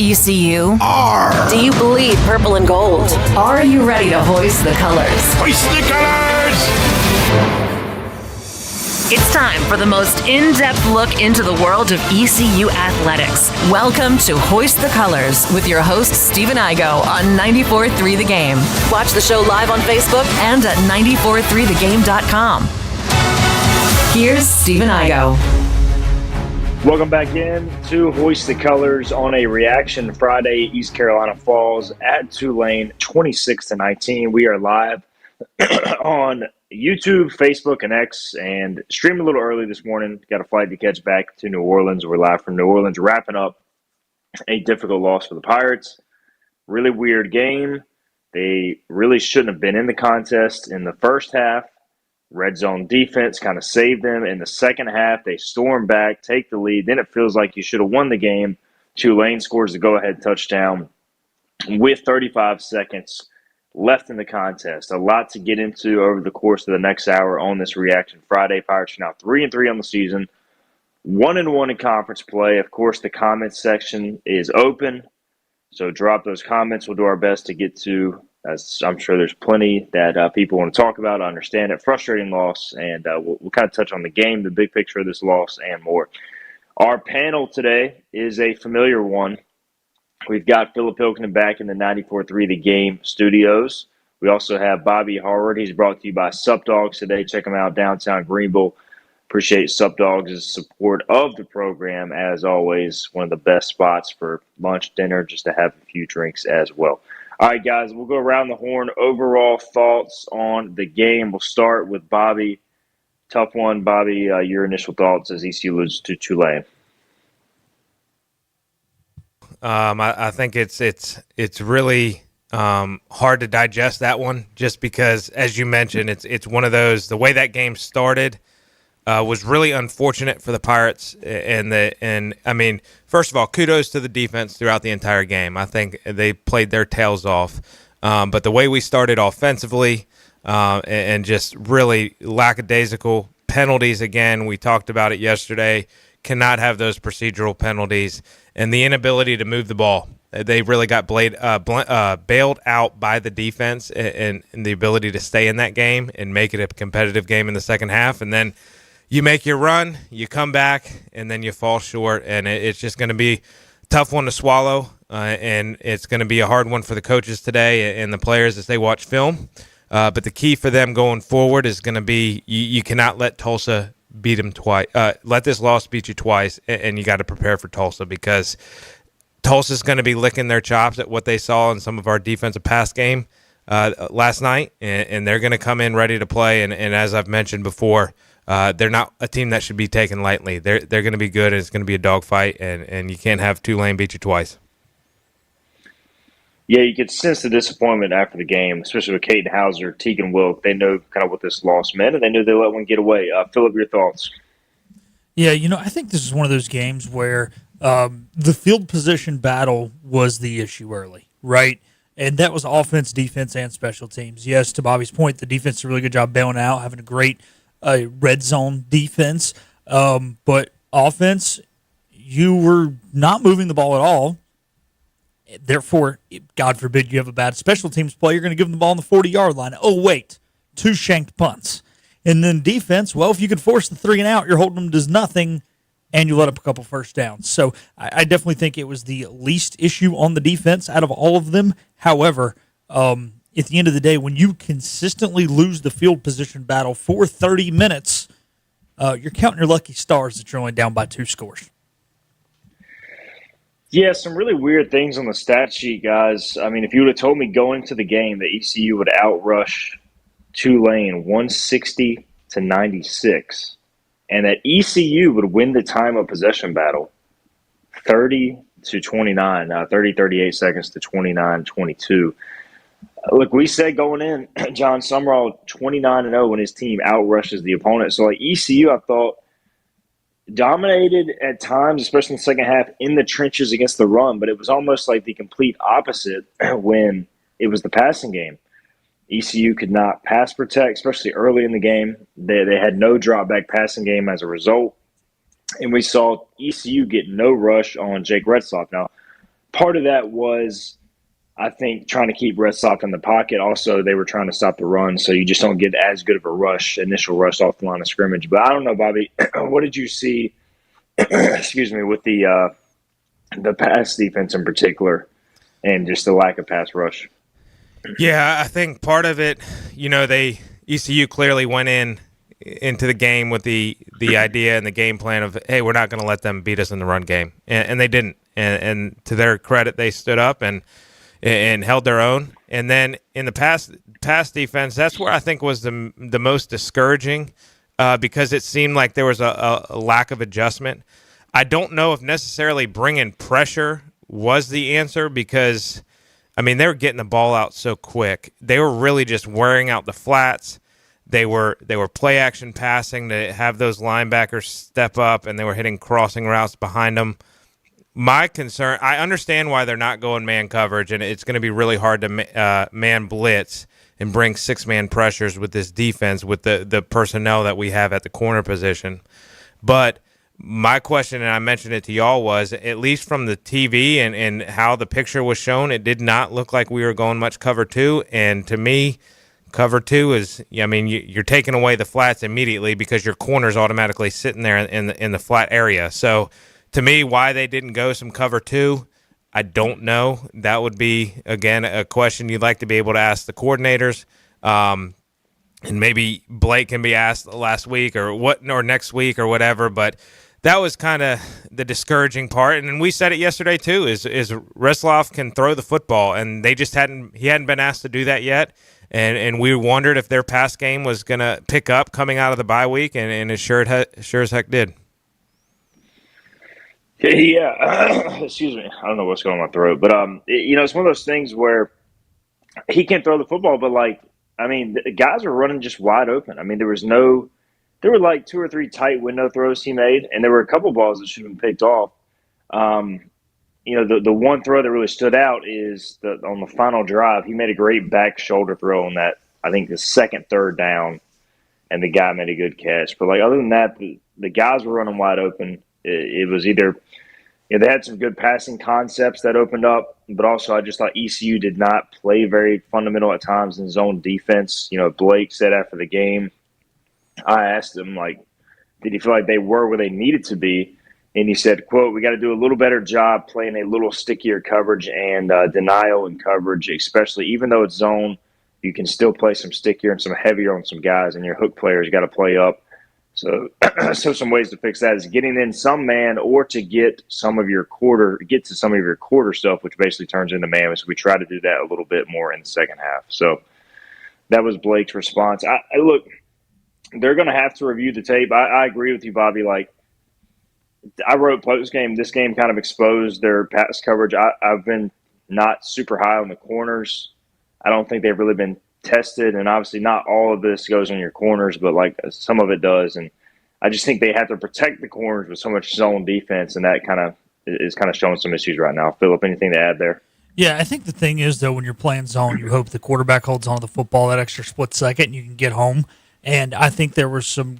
ECU? R. Do you bleed purple and gold? Are you ready to hoist the colors? Hoist the colors! It's time for the most in-depth look into the world of ECU athletics. Welcome to Hoist the Colors with your host, Stephen Igo on 94.3 The Game. Watch the show live on Facebook and at 943thegame.com. Here's Stephen Igo. Welcome back in to Hoist the Colors on a reaction Friday. East Carolina falls at Tulane 26-19. We are live on YouTube, Facebook, and X, and stream a little early this morning. Got a flight to catch back to New Orleans. We're live from New Orleans, wrapping up a difficult loss for the Pirates. Really weird game. They really shouldn't have been in the contest in the first half. Red zone defense kind of saved them. In the second half, they storm back, take the lead. Then it feels like you should have won the game. Tulane scores the go-ahead touchdown with 35 seconds left in the contest. A lot to get into over the course of the next hour on this Reaction Friday. Pirates are now 3-3 on the season, 1-1 in conference play. Of course, the comments section is open, so drop those comments. We'll do our best to get to, as I'm sure there's plenty that people want to talk about. I understand it. Frustrating loss, and we'll kind of touch on the game, the big picture of this loss, and more. Our panel today is a familiar one. We've got Philip Hilkinen back in the 94.3 The Game studios. We also have Bobby Harward. He's brought to you by Sup Dogs today. Check him out downtown Greenville. Appreciate Sup Dogs' support of the program, as always. One of the best spots for lunch, dinner, just to have a few drinks as well. All right, guys, we'll go around the horn. Overall thoughts on the game. We'll start with Bobby. Tough one, Bobby. Your initial thoughts as ECU loses to Tulane. I think it's really hard to digest that one, just because, as you mentioned, it's one of those. The way that game started was really unfortunate for the Pirates, and I mean, first of all, kudos to the defense throughout the entire game. I think they played their tails off, but the way we started offensively and just really lackadaisical penalties. Again, we talked about it yesterday. Cannot have those procedural penalties, and the inability to move the ball. They really got bailed out by the defense and the ability to stay in that game and make it a competitive game in the second half. And then you make your run, you come back, and then you fall short, and it's just going to be a tough one to swallow, and it's going to be a hard one for the coaches today and the players as they watch film. But the key for them going forward is going to be you cannot let Tulsa beat them twice. Let this loss beat you twice, and you got to prepare for Tulsa, because Tulsa's going to be licking their chops at what they saw in some of our defensive pass game last night, and they're going to come in ready to play. And as I've mentioned before, they're not a team that should be taken lightly. They're going to be good, and it's going to be a dogfight, and you can't have Tulane beat you twice. Yeah, you could sense the disappointment after the game, especially with Caden Hauser, Tegan Wilk. They know kind of what this loss meant, and they knew they let one get away. Philip, your thoughts? Yeah, I think this is one of those games where the field position battle was the issue early, right? And that was offense, defense, and special teams. Yes, to Bobby's point, the defense did a really good job bailing out, having a great red zone defense. But offense, you were not moving the ball at all. Therefore, God forbid you have a bad special teams play, you're going to give them the ball on the 40-yard line. Oh, wait, 2 shanked punts. And then defense, well, if you could force the 3 and out, you're holding them to nothing, and you let up a couple first downs. So I definitely think it was the least issue on the defense out of all of them. However, at the end of the day, when you consistently lose the field position battle for 30 minutes, you're counting your lucky stars that you're only down by 2 scores. Yeah, some really weird things on the stat sheet, guys. I mean, if you would have told me going into the game that ECU would outrush Tulane 160-96, and that ECU would win the time of possession battle 30-29, 38 seconds to 29-22. Look, we said going in, John Summerall 29-0 when his team outrushes the opponent. So, like, ECU, I thought, dominated at times, especially in the second half, in the trenches against the run, but it was almost like the complete opposite when it was the passing game. ECU could not pass protect, especially early in the game. They had no drop-back passing game as a result. And we saw ECU get no rush on Jake Retzloff. Now, part of that was, I think, trying to keep Retzloff in the pocket. Also, they were trying to stop the run, so you just don't get as good of a initial rush off the line of scrimmage. But I don't know, Bobby, what did you see, excuse me, with the pass defense in particular and just the lack of pass rush? Yeah, I think part of it, ECU clearly went into the game with the idea and the game plan of, hey, we're not going to let them beat us in the run game, and they didn't. And to their credit, they stood up and held their own. And then in the pass defense, that's where I think was the most discouraging, because it seemed like there was a lack of adjustment. I don't know if necessarily bringing pressure was the answer, because they were getting the ball out so quick. They were really just wearing out the flats. They were play action passing to have those linebackers step up, and they were hitting crossing routes behind them. My concern, I understand why they're not going man coverage, and it's going to be really hard to man blitz and bring six-man pressures with this defense, with the personnel that we have at the corner position. But my question, and I mentioned it to y'all, was, at least from the TV and how the picture was shown, it did not look like we were going much cover two. And to me, cover two is, you're taking away the flats immediately because your corner's automatically sitting there in the flat area. So to me, why they didn't go some cover two, I don't know. That would be, again, a question you'd like to be able to ask the coordinators. And maybe Blake can be asked last week or next week or whatever, but that was kind of the discouraging part. And we said it yesterday too, is Retzloff can throw the football, and he hadn't been asked to do that yet. And we wondered if their pass game was going to pick up coming out of the bye week, and it sure as heck did. Yeah, excuse me. I don't know what's going on my throat, but it's one of those things where he can't throw the football, but the guys are running just wide open. There were like two or three tight window throws he made, and there were a couple balls that should have been picked off. The one throw that really stood out is on the final drive, he made a great back shoulder throw on that, I think, the second, third down, and the guy made a good catch. But other than that, the guys were running wide open. It was either they had some good passing concepts that opened up, but also I just thought ECU did not play very fundamental at times in zone defense. Blake said after the game, I asked him, did he feel like they were where they needed to be? And he said, quote, "We got to do a little better job playing a little stickier coverage and denial and coverage, especially even though it's zone, you can still play some stickier and some heavier on some guys, and your hook players got to play up." So some ways to fix that is getting in some man or to get to some of your quarter stuff, which basically turns into man. So we try to do that a little bit more in the second half. So that was Blake's response. I look, they're going to have to review the tape. I agree with you, Bobby. I wrote post game. This game kind of exposed their pass coverage. I've been not super high on the corners. I don't think they've really been tested, and obviously not all of this goes on your corners, but some of it does. And I just think they have to protect the corners with so much zone defense, and that is showing some issues right now. Philip, anything to add there? Yeah, I think the thing is, though, when you're playing zone, you hope the quarterback holds on to the football that extra split second and you can get home. And I think there were some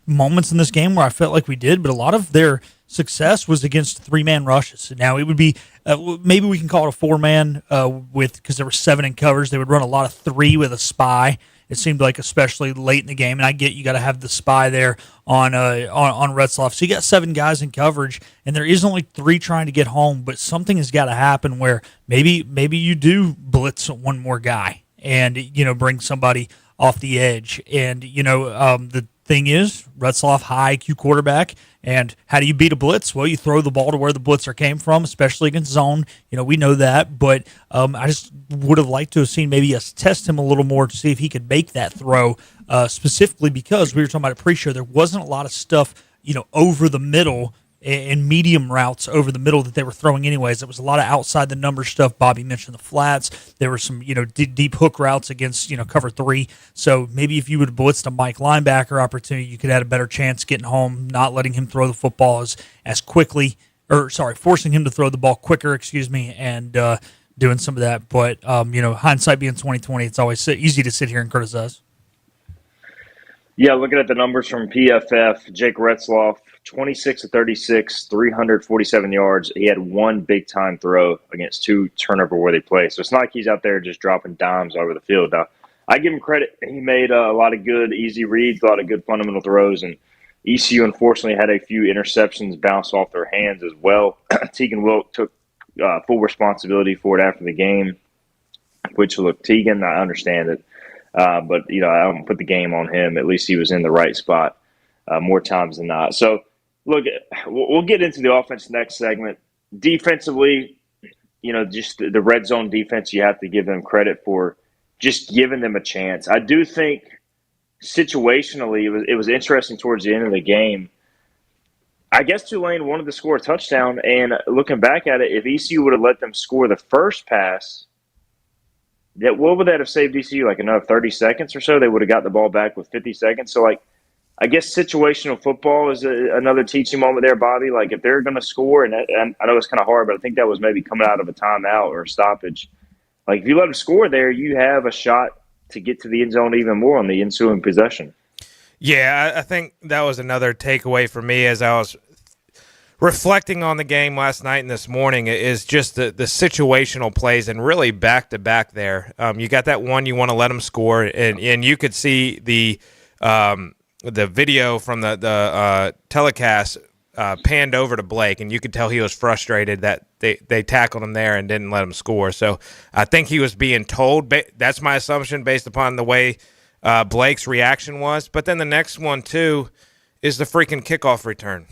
moments in this game where I felt like we did, but a lot of their success was against three-man rushes. Now, it would be maybe we can call it a four-man because there were 7 in covers. They would run a lot of 3 with a spy. It seemed like, especially late in the game, and I get you got to have the spy there on Retzloff. So you got 7 guys in coverage, and there is only 3 trying to get home. But something has got to happen where maybe you do blitz one more guy and bring somebody off the edge. And the thing is, Retzloff, high IQ quarterback. And how do you beat a blitz? Well, you throw the ball to where the blitzer came from, especially against zone. We know that. But I just would have liked to have seen maybe us test him a little more to see if he could make that throw, specifically because we were talking about it pre-show. There wasn't a lot of stuff, over the middle and medium routes over the middle that they were throwing anyways. It was a lot of outside the number stuff. Bobby mentioned the flats. There were some, deep hook routes against, cover 3. So maybe if you would have blitzed a Mike linebacker opportunity, you could have had a better chance getting home, not letting him throw the football as quickly, forcing him to throw the ball quicker, and doing some of that. But, hindsight being 2020, it's always easy to sit here and criticize. Yeah, looking at the numbers from PFF, Jake Retzloff, 26 to 36, 347 yards. He had one big-time throw against two turnover-worthy plays. So it's not like he's out there just dropping dimes over the field. Now, I give him credit. He made a lot of good, easy reads, a lot of good fundamental throws, and ECU unfortunately had a few interceptions bounce off their hands as well. Tegan Wilk took full responsibility for it after the game, which, look, Tegan, I understand it. But, I don't put the game on him. At least he was in the right spot more times than not. So, look, we'll get into the offense next segment. Defensively, just the red zone defense, you have to give them credit for just giving them a chance. I do think situationally it was interesting towards the end of the game. I guess Tulane wanted to score a touchdown, and looking back at it, if ECU would have let them score the first pass, what would that have saved ECU? Like another 30 seconds or so? They would have got the ball back with 50 seconds. So, I guess situational football is another teaching moment there, Bobby. Like, if they're going to score, and I know it's kind of hard, but I think that was maybe coming out of a timeout or a stoppage. Like, if you let them score there, you have a shot to get to the end zone even more on the ensuing possession. Yeah, I think that was another takeaway for me as I was reflecting on the game last night and this morning is just the situational plays and really back-to-back there. You got that one you want to let them score, and you could see the video from the telecast panned over to Blake, and you could tell he was frustrated that they tackled him there and didn't let him score. So I think he was being told. That's my assumption based upon the way Blake's reaction was. But then the next one, too, is the freaking kickoff return.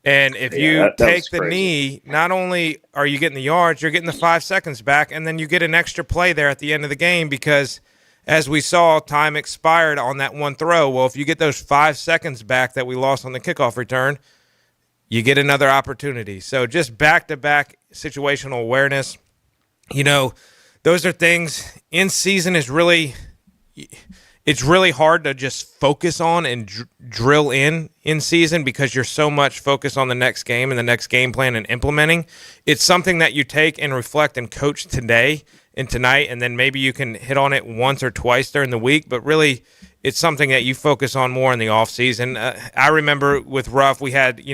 And if you take the knee, not only are you getting the yards, you're getting the 5 seconds back, and then you get an extra play there at the end of the game because, as we saw, time expired on that one throw. Well, if you get those 5 seconds back that we lost on the kickoff return, you get another opportunity. So just back-to-back situational awareness. Those are things in season is really – it's really hard to just focus on and drill in season because you're so much focused on the next game and the next game plan and implementing. It's something that you take and reflect and coach today and tonight, and then maybe you can hit on it once or twice during the week, but really it's something that you focus on more in the off season. I remember with Ruff, we had,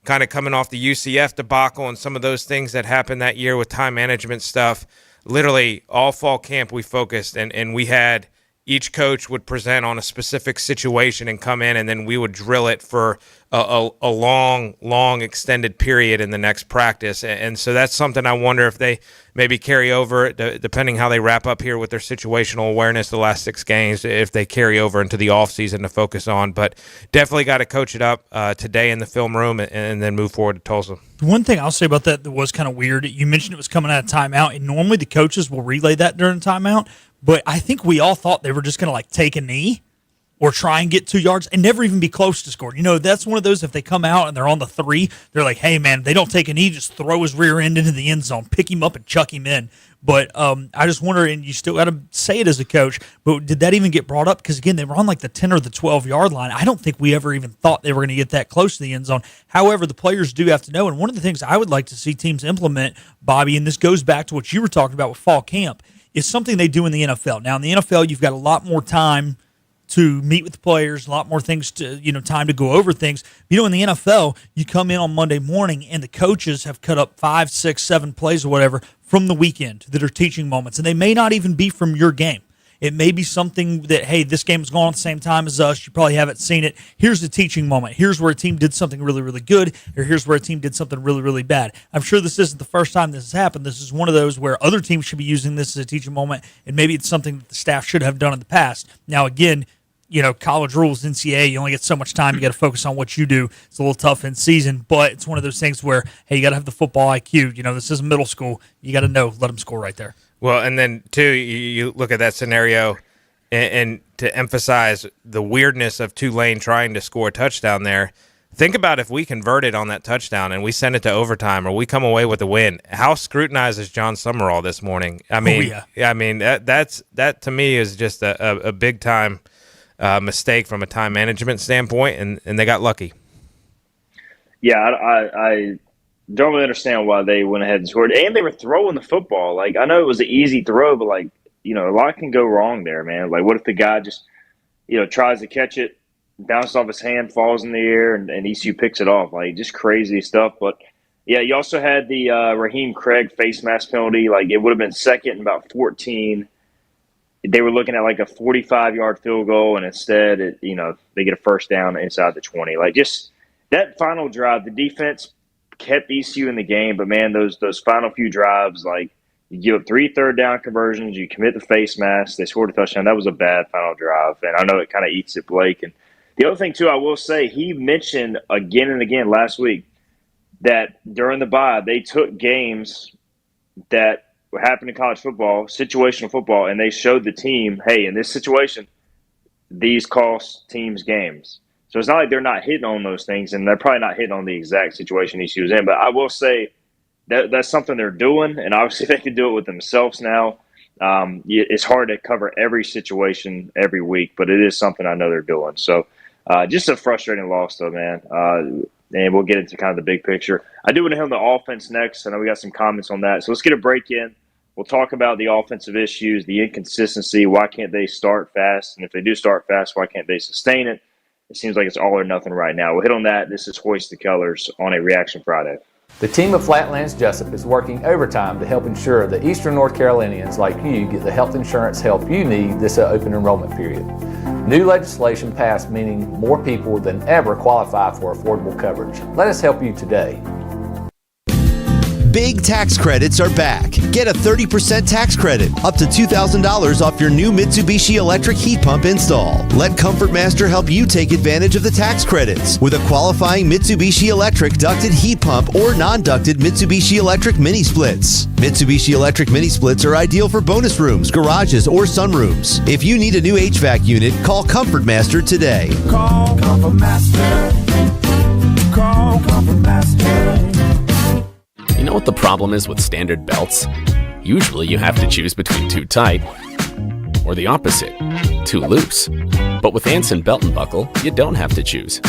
kind of coming off the UCF debacle and some of those things that happened that year with time management stuff. Literally all fall camp we focused, and we had each coach would present on a specific situation and come in, and then we would drill it for a long extended period in the next practice. And so that's something I wonder if they maybe carry over, depending how they wrap up here with their situational awareness the last 6 games, if they carry over into the offseason to focus on. But definitely got to coach it up today in the film room and then move forward to Tulsa. One thing I'll say about that was kind of weird, you mentioned it was coming out of timeout, and normally the coaches will relay that during timeout, but I think we all thought they were just going to take a knee or try and get 2 yards and never even be close to scoring. That's one of those, if they come out and they're on the 3, they're like, hey, man, they don't take a knee, just throw his rear end into the end zone, pick him up and chuck him in. But I just wonder, and you still got to say it as a coach, but did that even get brought up? Because, again, they were on the 10 or the 12-yard line. I don't think we ever even thought they were going to get that close to the end zone. However, the players do have to know, and one of the things I would like to see teams implement, Bobby, and this goes back to what you were talking about with fall camp, is something they do in the NFL. Now, in the NFL, you've got a lot more time to meet with the players, a lot more things to, time to go over things. In the NFL, you come in on Monday morning and the coaches have cut up 5, 6, 7 plays or whatever from the weekend that are teaching moments. And they may not even be from your game. It may be something that, hey, this game is going on at the same time as us. You probably haven't seen it. Here's the teaching moment. Here's where a team did something really, really good, or here's where a team did something really, really bad. I'm sure this isn't the first time this has happened. This is one of those where other teams should be using this as a teaching moment, and maybe it's something that the staff should have done in the past. Now, again, college rules, NCAA, you only get so much time. You got to focus on what you do. It's a little tough in season, but it's one of those things where, hey, you got to have the football IQ. This is middle school. You got to know, let them score right there. Well, and then, too, you look at that scenario, and to emphasize the weirdness of Tulane trying to score a touchdown there, think about if we converted on that touchdown and we send it to overtime or we come away with a win. How scrutinized is John Summerall this morning? That to me is just a big-time mistake from a time management standpoint, and they got lucky. Yeah, I don't really understand why they went ahead and scored. And they were throwing the football. I know it was an easy throw, but, a lot can go wrong there, man. What if the guy just, tries to catch it, bounces off his hand, falls in the air, and ECU picks it off. Like, just crazy stuff. But, yeah, you also had the Raheem Craig face mask penalty. Like, it would have been second and about 14. They were looking at like a 45-yard field goal, and instead, they get a first down inside the 20. Like, just that final drive, the defense kept ECU in the game, but man, those final few drives, like, you give up 3 third-down conversions, you commit the face mask, they scored a touchdown. That was a bad final drive, and I know it kind of eats at Blake. And the other thing too, I will say, he mentioned again and again last week that during the bye they took games that what happened in college football, situational football, and they showed the team, hey, in this situation, these cost teams games. So it's not like they're not hitting on those things, and they're probably not hitting on the exact situation he was in. But I will say that's something they're doing, and obviously they can do it with themselves now. It's hard to cover every situation every week, but it is something I know they're doing. So just a frustrating loss, though, man. And we'll get into kind of the big picture. I do want to hit on the offense next. I know we got some comments on that. So let's get a break in. We'll talk about the offensive issues, the inconsistency. Why can't they start fast? And if they do start fast, why can't they sustain it? It seems like it's all or nothing right now. We'll hit on that. This is Hoist the Colors on a Reaction Friday. The team of Flatlands Jessup is working overtime to help ensure that Eastern North Carolinians like you get the health insurance help you need this open enrollment period. New legislation passed meaning more people than ever qualify for affordable coverage. Let us help you today. Big tax credits are back. Get a 30% tax credit, up to $2,000 off your new Mitsubishi electric heat pump install. Let Comfort Master help you take advantage of the tax credits with a qualifying Mitsubishi electric ducted heat pump or non-ducted Mitsubishi electric mini splits. Mitsubishi electric mini splits are ideal for bonus rooms, garages, or sunrooms. If you need a new HVAC unit, call Comfort Master today. Call Comfort Master. Call Comfort Master. You know what the problem is with standard belts? Usually you have to choose between too tight or the opposite, too loose. But with Anson Belt and Buckle, you don't have to choose.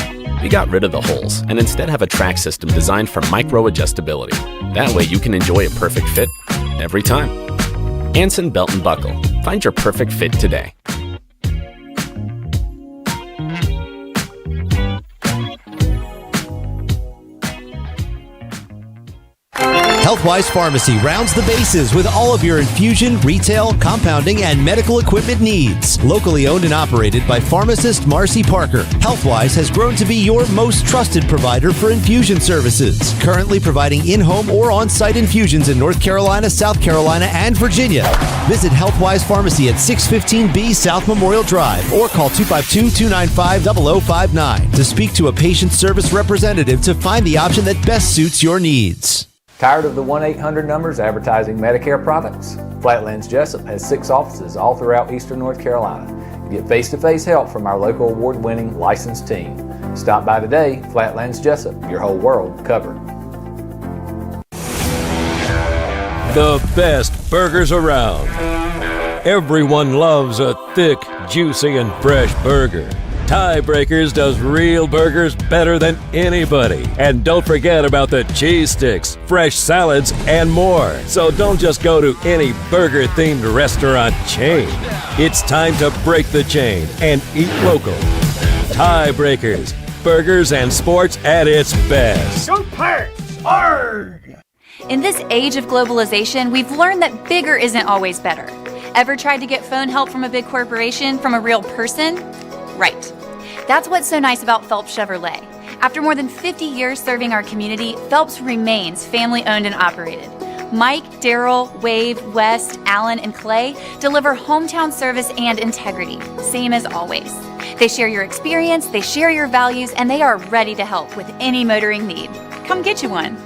We got rid of the holes and instead have a track system designed for micro adjustability. That way you can enjoy a perfect fit every time. Anson Belt and Buckle. Find your perfect fit today. Healthwise Pharmacy rounds the bases with all of your infusion, retail, compounding, and medical equipment needs. Locally owned and operated by pharmacist Marcy Parker, Healthwise has grown to be your most trusted provider for infusion services. Currently providing in-home or on-site infusions in North Carolina, South Carolina, and Virginia. Visit Healthwise Pharmacy at 615B South Memorial Drive or call 252-295-0059 to speak to a patient service representative to find the option that best suits your needs. Tired of the 1-800 numbers advertising Medicare products? Flatlands Jessup has 6 offices all throughout Eastern North Carolina. Get face-to-face help from our local award-winning licensed team. Stop by today. Flatlands Jessup, your whole world covered. The best burgers around. Everyone loves a thick, juicy, and fresh burger. Tiebreakers does real burgers better than anybody. And don't forget about the cheese sticks, fresh salads, and more. So don't just go to any burger-themed restaurant chain. It's time to break the chain and eat local. Tiebreakers, burgers and sports at its best. Go Pirates! Arg! In this age of globalization, we've learned that bigger isn't always better. Ever tried to get phone help from a big corporation from a real person? Right. That's what's so nice about Phelps Chevrolet. After more than 50 years serving our community, Phelps remains family-owned and operated. Mike, Daryl, Wave, West, Allen, and Clay deliver hometown service and integrity, same as always. They share your experience, they share your values, and they are ready to help with any motoring need. Come get you one.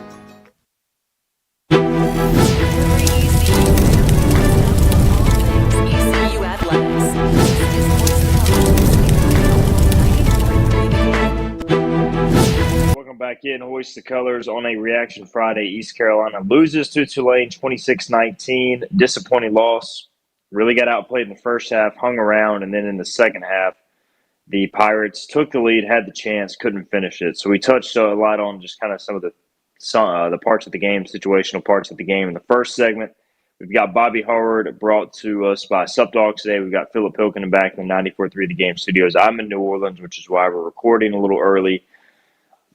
ECU Athletics. Welcome back in. Hoist the Colors on a Reaction Friday. East Carolina loses to Tulane 26-19. Disappointing loss. Really got outplayed in the first half, hung around, and then in the second half, the Pirates took the lead, had the chance, couldn't finish it. So we touched a lot on just kind of some of the parts of the game, situational parts of the game in the first segment. We've got Bobby Howard brought to us by Supdog today. We've got Philip Hilkin back in the 94.3 The Game studios. I'm in New Orleans, which is why we're recording a little early.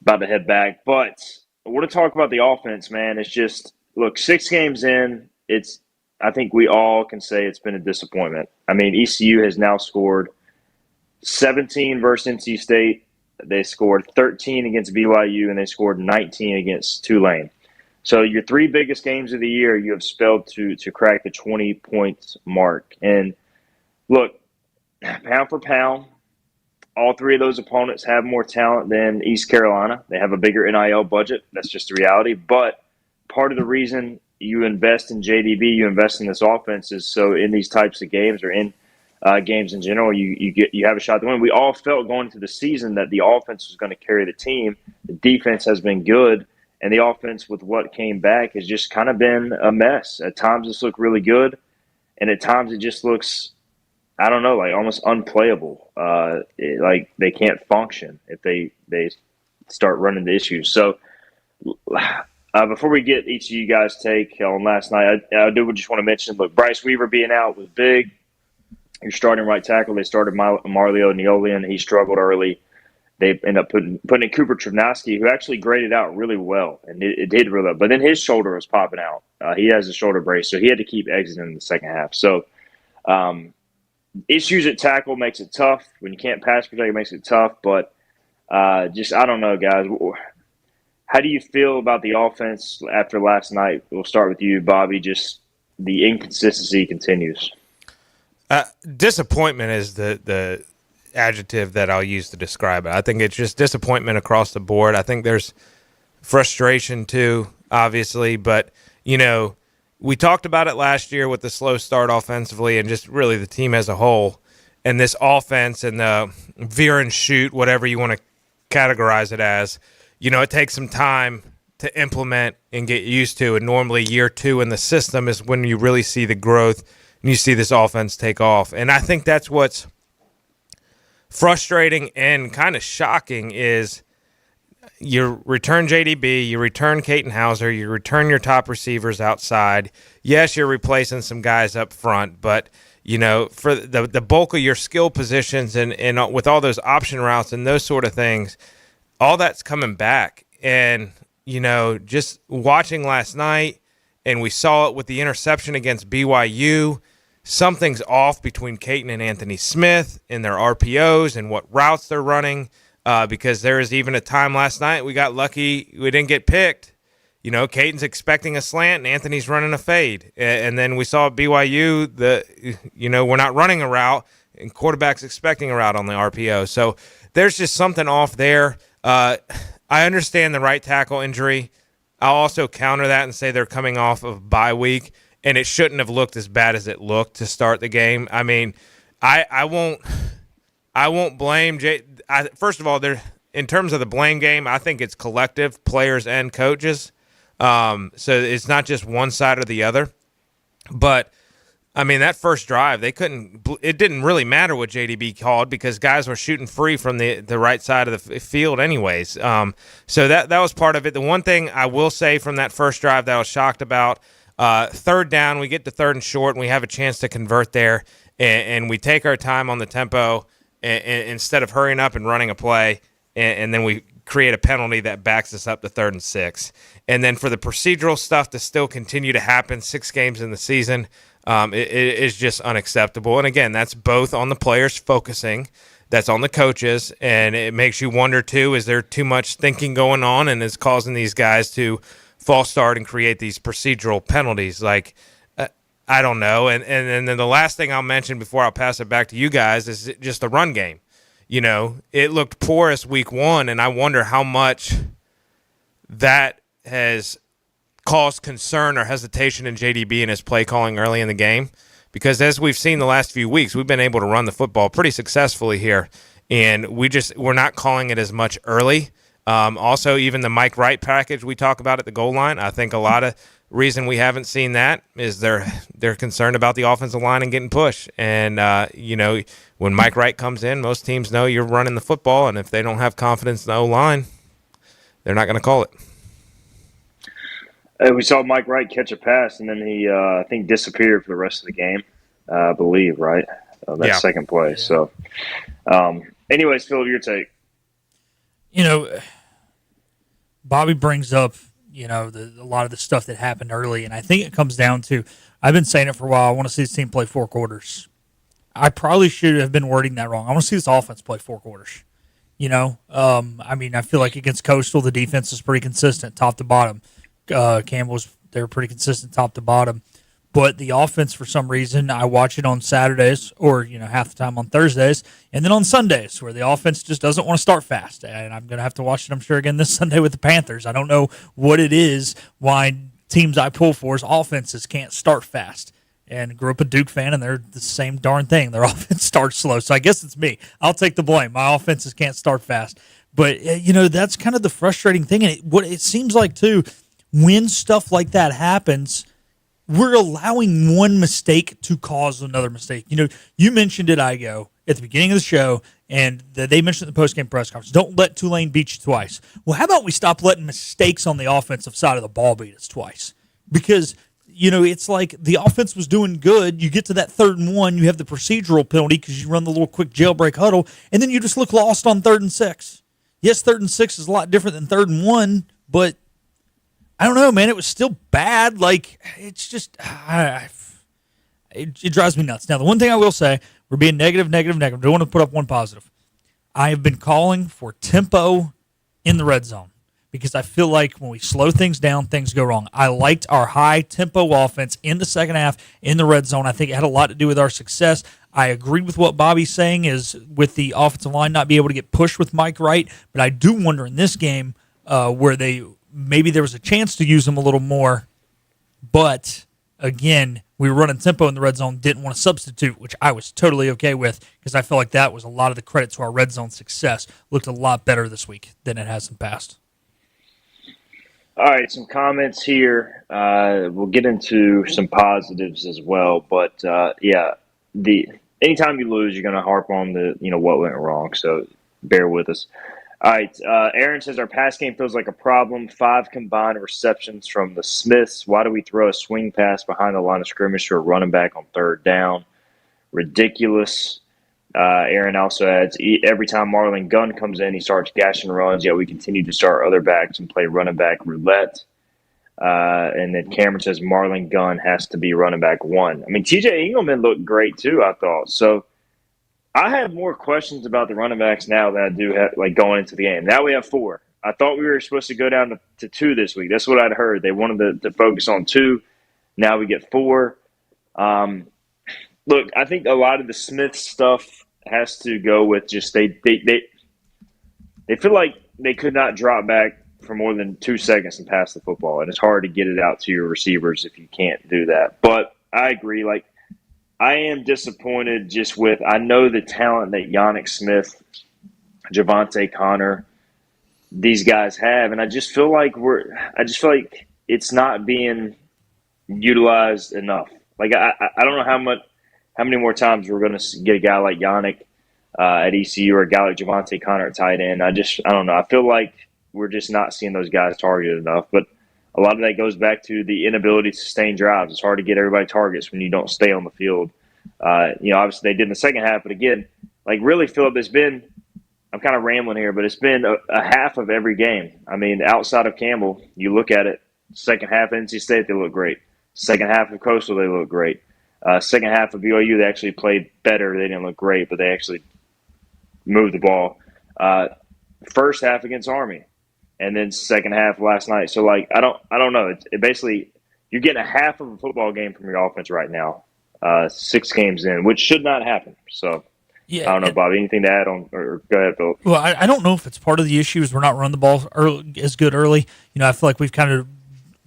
About to head back. But I want to talk about the offense, man. It's just, look, 6 games in, I think we all can say it's been a disappointment. I mean, ECU has now scored 17 versus NC State. They scored 13 against BYU, and they scored 19 against Tulane. So your 3 biggest games of the year, you have spelled to crack the 20 points mark. And look, pound for pound, all 3 of those opponents have more talent than East Carolina. They have a bigger NIL budget. That's just the reality. But part of the reason you invest in JDB, you invest in this offense, is so in these types of games, or in games in general, you have a shot to win. We all felt going into the season that the offense was going to carry the team. The defense has been good. And the offense, with what came back, has just kind of been a mess. At times it's looked really good, and at times it just looks, I don't know, like almost unplayable. Like they can't function if they start running the issues. So before we get each of you guys' take on last night, I do just want to mention, look, Bryce Weaver being out was big. Your starting right tackle, they started Marlio Neolian. He struggled early. They end up putting in Cooper Trevnosky, who actually graded out really well, and it did really well. But then his shoulder was popping out. He has a shoulder brace, so he had to keep exiting in the second half. So issues at tackle makes it tough. When you can't pass protect, it makes it tough. But just, I don't know, guys. How do you feel about the offense after last night? We'll start with you, Bobby. Just the inconsistency continues. Disappointment is the adjective that I'll use to describe it. I think it's just disappointment across the board. I think there's frustration too, obviously, but we talked about it last year with the slow start offensively and just really the team as a whole, and this offense and the veer and shoot, whatever you want to categorize it as, it takes some time to implement and get used to, and normally year 2 in the system is when you really see the growth and you see this offense take off. And I think that's what's frustrating and kind of shocking is you return JDB, you return Caton Hauser, you return your top receivers outside. Yes, you're replacing some guys up front, but for the bulk of your skill positions and with all those option routes and those sort of things, all that's coming back. And just watching last night, and we saw it with the interception against BYU. Something's off between Caton and Anthony Smith in their RPOs and what routes they're running, because there was even a time last night we got lucky we didn't get picked. Caton's expecting a slant and Anthony's running a fade. And then we saw at BYU, we're not running a route and quarterback's expecting a route on the RPO. So there's just something off there. I understand the right tackle injury. I'll also counter that and say they're coming off of bye week, and it shouldn't have looked as bad as it looked to start the game. I mean, I won't blame Jay. First of all, in terms of the blame game, I think it's collective, players and coaches. So it's not just one side or the other. But I mean, that first drive, it didn't really matter what JDB called because guys were shooting free from the right side of the field anyways. So that was part of it. The one thing I will say from that first drive that I was shocked about, third down, we get to 3rd and short, and we have a chance to convert there, and we take our time on the tempo and instead of hurrying up and running a play, and then we create a penalty that backs us up to 3rd and 6. And then for the procedural stuff to still continue to happen 6 games in the season, it is just unacceptable. And again, that's both on the players focusing, that's on the coaches, and it makes you wonder too, is there too much thinking going on and is causing these guys to false start and create these procedural penalties? Like, I don't know. And then the last thing I'll mention before I'll pass it back to you guys is just the run game. It looked porous week 1, and I wonder how much that has caused concern or hesitation in JDB and his play calling early in the game, because as we've seen the last few weeks, we've been able to run the football pretty successfully here, and we're not calling it as much early. Also, even the Mike Wright package we talk about at the goal line, I think a lot of reason we haven't seen that is they're concerned about the offensive line and getting pushed. And when Mike Wright comes in, most teams know you're running the football, and if they don't have confidence in the O-line, they're not going to call it. We saw Mike Wright catch a pass, and then he, I think, disappeared for the rest of the game, I believe, right? That second play. Yeah. So, anyways, Phil, your take. Bobby brings up, a lot of the stuff that happened early, and I think it comes down to, I've been saying it for a while, I want to see this team play 4 quarters. I probably should have been wording that wrong. I want to see this offense play 4 quarters. I feel like against Coastal, the defense is pretty consistent, top to bottom. They were pretty consistent, top to bottom. But the offense, for some reason, I watch it on Saturdays or, half the time on Thursdays, and then on Sundays where the offense just doesn't want to start fast. And I'm going to have to watch it, I'm sure, again this Sunday with the Panthers. I don't know what it is why teams I pull for's offenses can't start fast. And grew up a Duke fan, and they're the same darn thing. Their offense starts slow. So I guess it's me. I'll take the blame. My offenses can't start fast. But, that's kind of the frustrating thing. And what it seems like, too, when stuff like that happens, we're allowing one mistake to cause another mistake. You mentioned it, Igo, at the beginning of the show, and they mentioned in the postgame press conference, don't let Tulane beat you twice. Well, how about we stop letting mistakes on the offensive side of the ball beat us twice? Because it's like the offense was doing good. You get to that 3rd and 1, you have the procedural penalty because you run the little quick jailbreak huddle, and then you just look lost on 3rd and 6. Yes, 3rd and 6 is a lot different than 3rd and 1, but I don't know, man. It was still bad. Like, it's just, it drives me nuts. Now, the one thing I will say, we're being negative. I don't want to put up one positive. I have been calling for tempo in the red zone because I feel like when we slow things down, things go wrong. I liked our high-tempo offense in the second half in the red zone. I think it had a lot to do with our success. I agree with what Bobby's saying is with the offensive line not be able to get pushed with Mike Wright, but I do wonder in this game where maybe there was a chance to use him a little more, but again, we were running tempo in the red zone, didn't want to substitute, which I was totally okay with because I felt like that was a lot of the credit to our red zone success. Looked a lot better this week than it has in the past. All right, some comments here. We'll get into some positives as well, but anytime you lose, you're going to harp on what went wrong. So bear with us. All right, Aaron says our pass game feels like a problem. 5 combined receptions from the Smiths. Why do we throw a swing pass behind the line of scrimmage to a running back on 3rd down? Ridiculous. Aaron also adds, every time Marlon Gunn comes in, he starts gashing runs, yet we continue to start other backs and play running back roulette. And then Cameron says Marlon Gunn has to be running back 1. I mean, TJ Engelman looked great too, I thought. So I have more questions about the running backs now than I do have, going into the game. Now we have 4. I thought we were supposed to go down to 2 this week. That's what I'd heard. They wanted to focus on 2. Now we get 4. Look, I think a lot of the Smith stuff has to go with just they feel like they could not drop back for more than 2 seconds and pass the football, and it's hard to get it out to your receivers if you can't do that. But I agree. I am disappointed just with – I know the talent that Yannick Smith, Javante Connor, these guys have, and I just feel like it's not being utilized enough. I don't know how many more times we're going to get a guy like Yannick at ECU or a guy like Javante Connor at tight end. I don't know. I feel like we're just not seeing those guys targeted enough, but – a lot of that goes back to the inability to sustain drives. It's hard to get everybody targets when you don't stay on the field. Obviously they did in the second half, but again, really, Philip, it's been – I'm kind of rambling here, but it's been a half of every game. I mean, outside of Campbell, you look at it, second half of NC State, they look great. Second half of Coastal, they look great. Second half of BYU, they actually played better. They didn't look great, but they actually moved the ball. First half against Army. And then second half last night. So, I don't know. It basically, you're getting a half of a football game from your offense right now, 6 games in, which should not happen. So, I don't know, Bob. Anything to add on? Or go ahead, Phil. Well, I don't know if it's part of the issue is we're not running the ball as good early. I feel like we've kind of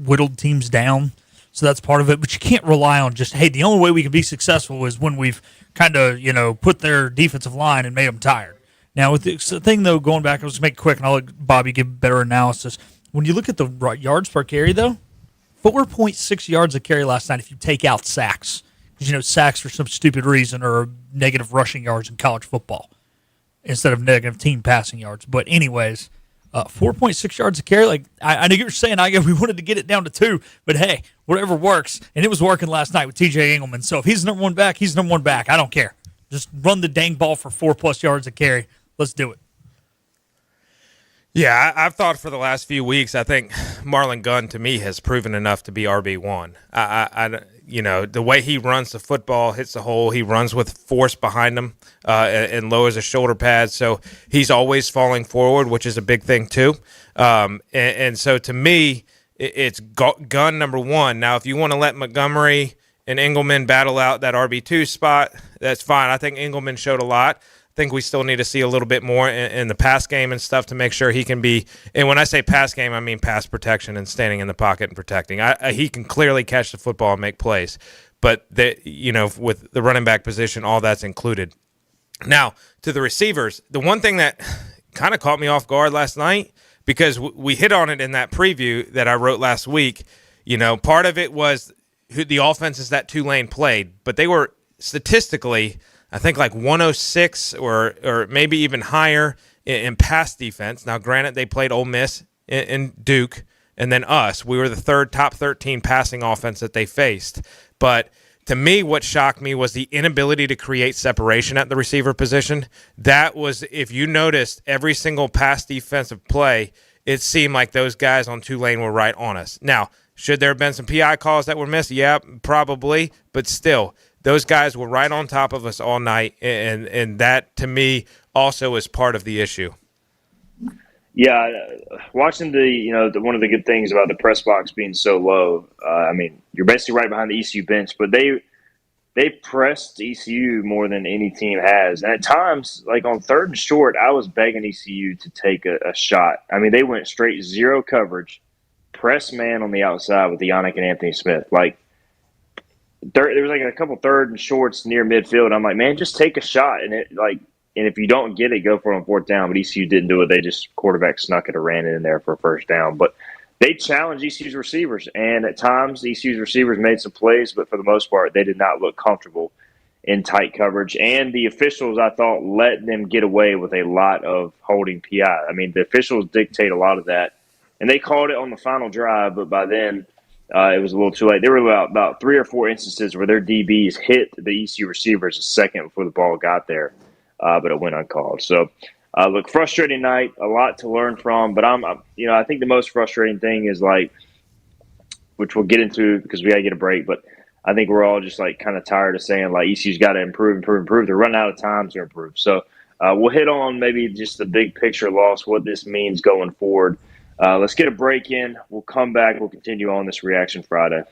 whittled teams down. So that's part of it. But you can't rely on just, hey, the only way we can be successful is when we've kind of, put their defensive line and made them tired. Now, with the thing, though, going back, I'll just make it quick, and I'll let Bobby give better analysis. When you look at the yards per carry, though, 4.6 yards a carry last night if you take out sacks. Because, sacks for some stupid reason are negative rushing yards in college football instead of negative team passing yards. But anyways, 4.6 yards a carry. Like I know you're saying, we wanted to get it down to 2, but hey, whatever works. And it was working last night with TJ Engelman. So if he's number one back, he's number one back. I don't care. Just run the dang ball for 4+ yards a carry. Let's do it. Yeah, I've thought for the last few weeks, I think Marlon Gunn, to me, has proven enough to be RB1. The way he runs the football, hits the hole, he runs with force behind him and lowers his shoulder pads. So he's always falling forward, which is a big thing too. And so to me, it's Gunn number 1. Now, if you want to let Montgomery and Engelman battle out that RB2 spot, that's fine. I think Engelman showed a lot. I think we still need to see a little bit more in the pass game and stuff to make sure he can be. And when I say pass game, I mean pass protection and standing in the pocket and protecting. He can clearly catch the football and make plays, but with the running back position, all that's included. Now to the receivers, the one thing that kind of caught me off guard last night, because we hit on it in that preview that I wrote last week. Part of it was the offenses that Tulane played, but they were statistically, I think, like 106 or maybe even higher in pass defense. Now, granted, they played Ole Miss and Duke, and then us. We were the third top 13 passing offense that they faced. But to me, what shocked me was the inability to create separation at the receiver position. That was, if you noticed, every single pass defensive play, it seemed like those guys on Tulane were right on us. Now, should there have been some PI calls that were missed? Yeah, probably, but still. Those guys were right on top of us all night, and that, to me, also is part of the issue. Yeah, watching one of the good things about the press box being so low, you're basically right behind the ECU bench, but they pressed ECU more than any team has. And at times, like on 3rd and short, I was begging ECU to take a shot. I mean, they went straight zero coverage, press man on the outside with Yannick and Anthony Smith. Like, there was like a couple 3rd and shorts near midfield. I'm like, man, just take a shot. And if you don't get it, go for it on 4th down. But ECU didn't do it. They just quarterback snuck it or ran it in there for a 1st down. But they challenged ECU's receivers. And at times, ECU's receivers made some plays, but for the most part, they did not look comfortable in tight coverage. And the officials, I thought, let them get away with a lot of holding PI. I mean, the officials dictate a lot of that. And they called it on the final drive, but by then, it was a little too late. There were about 3 or 4 instances where their DBs hit the ECU receivers a second before the ball got there, but it went uncalled. So, look, frustrating night, a lot to learn from. But I think the most frustrating thing is which we'll get into because we got to get a break. But I think we're all just kind of tired of saying ECU's got to improve. They're running out of time to improve. So we'll hit on maybe just the big picture loss, what this means going forward. Let's get a break in. We'll come back. We'll continue on this Reaction Friday.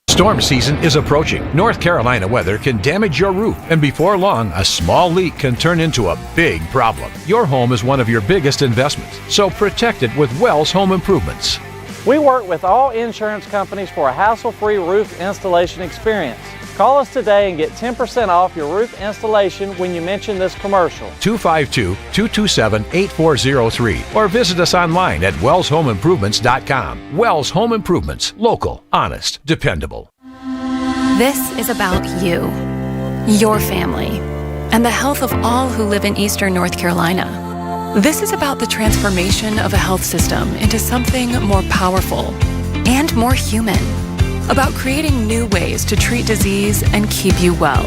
Storm season is approaching. North Carolina weather can damage your roof, and before long, a small leak can turn into a big problem. Your home is one of your biggest investments, so protect it with Wells Home Improvements. We work with all insurance companies for a hassle-free roof installation experience. Call us today and get 10% off your roof installation when you mention this commercial. 252-227-8403 or visit us online at wellshomeimprovements.com. Wells Home Improvements. Local, honest, dependable. This is about you, your family, and the health of all who live in Eastern North Carolina. This is about the transformation of a health system into something more powerful and more human. About creating new ways to treat disease and keep you well.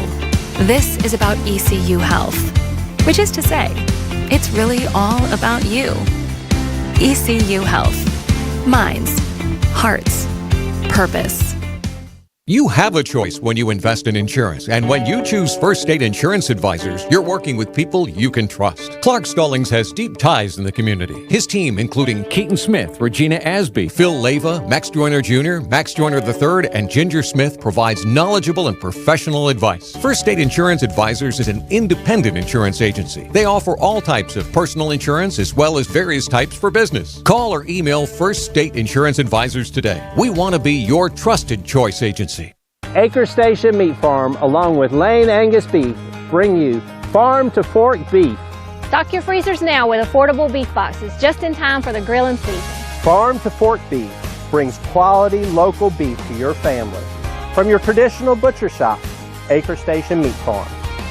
This is about ECU Health, which is to say, it's really all about you. ECU Health. Minds, hearts, purpose. You have a choice when you invest in insurance, and when you choose First State Insurance Advisors, you're working with people you can trust. Clark Stallings has deep ties in the community. His team, including Keaton Smith, Regina Asby, Phil Leyva, Max Joyner Jr., Max Joyner III, and Ginger Smith, provides knowledgeable and professional advice. First State Insurance Advisors is an independent insurance agency. They offer all types of personal insurance as well as various types for business. Call or email First State Insurance Advisors today. We want to be your trusted choice agency. Acre Station Meat Farm, along with Lane Angus Beef, bring you Farm to Fork Beef. Stock your freezers now with affordable beef boxes, just in time for the grilling season. Farm to Fork Beef brings quality local beef to your family. From your traditional butcher shop, Acre Station Meat Farm.